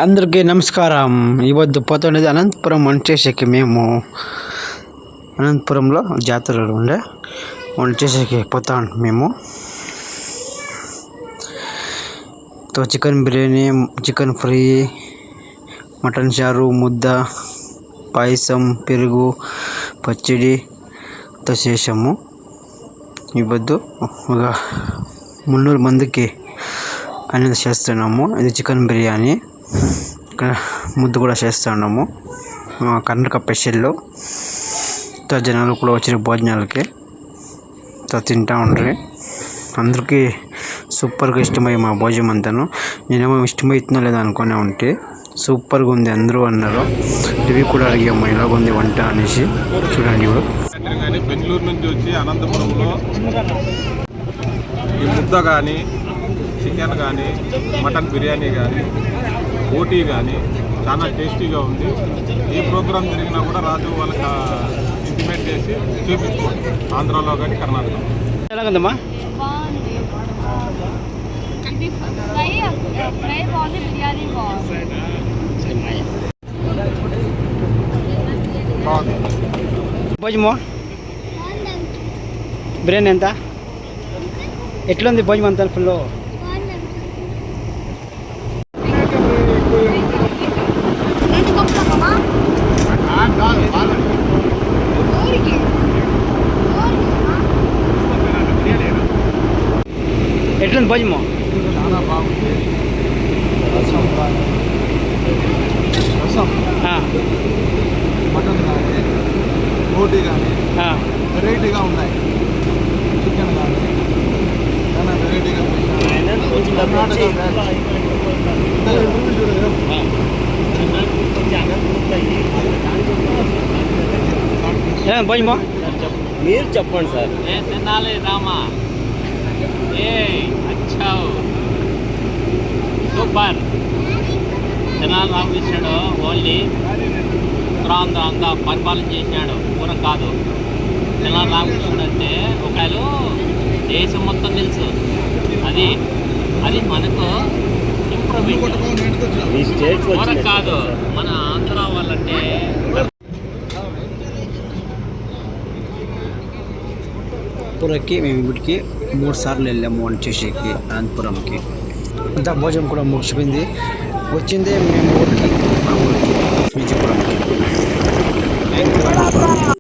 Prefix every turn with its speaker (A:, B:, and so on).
A: అందరికీ నమస్కారం. ಇವತ್ತು పోతున్నది అనంతపురం వంటచేసేకి. మేము అనంతపురంలో జాతర ఉండే వంటచేసేకి పోతా మేము. Chicken biryani, chicken fry, mutton చారు, ముద్ద, పాయసం, పెరుగు, పచ్చడి చేసాము. ఇవ్వద్దు ఒక 300 మందికి అనేది చేస్తున్నాము. ఇది చికెన్ బిర్యానీ, ఇక్కడ ముద్ద కూడా చేస్తున్నాము. కర్ణాటక స్పెషల్లో జనాలు కూడా వచ్చిన భోజనాలకి తింటా ఉండ్రి. అందరికీ సూపర్గా ఇష్టమయ్యి మా భోజనం అంతాను. నేనేమో ఇష్టమవుతుందో లేదా అనుకునే ఉంటే సూపర్గా ఉంది అందరూ అన్నారు. రివ్యూ కూడా అడిగాము ఎలాగుంది వంట అనేసి. చూడండి ఇప్పుడు
B: బెంగళూరు నుంచి వచ్చి అనంతపురంలో ఈ ముద్ద కానీ, చికెన్ కానీ, మటన్ బిర్యానీ కానీ, బోటీ కానీ చాలా టేస్టీగా ఉంది. ఏ ప్రోగ్రాం జరిగినా కూడా రాజు వాళ్ళకి ఇంటిమేట్ చేసి చూపించుకోండి, ఆంధ్రాలో కానీ కర్ణాటకలో.
A: ఎలాగందమ్మా? భోజనము బిర్యానీ ఎంత ఎట్లుంది? భోజనం అంతా ఫుల్ ఎట్లుంది భోజనము?
B: చాలా బాగుంది. రసం మటన్ కానీ, బోటీ కానీ వెరైటీగా ఉన్నాయి. చికెన్ కానీ చాలా వెరైటీగా
A: భోజనము
C: మీరు చెప్పండి సార్.
D: తినాలి రామా. సూపర్. తెనాలి రామకృష్ణుడు ఓన్లీ ఉత్తరాంధ్ర అంతా పరిపాలన చేశాడు, ఊరం కాదు. తెనాలి రామకృష్ణుడు అంటే ఒకళ్ళు దేశం మొత్తం తెలుసు. అది అది మనకు ఇంప్రూవ్మెంట్, ఊరం కాదు. మన ఆంధ్ర వాళ్ళంటే
A: పురకి మేము ఇప్పటికి 3 సార్లు వెళ్ళాము వంట చేసేకి అనంతపురంకి. అంతా భోజనం కూడా ముగిసిపోయింది. వచ్చిందే మేము ఊరికి, మా ఊరికి విజయపురంకి.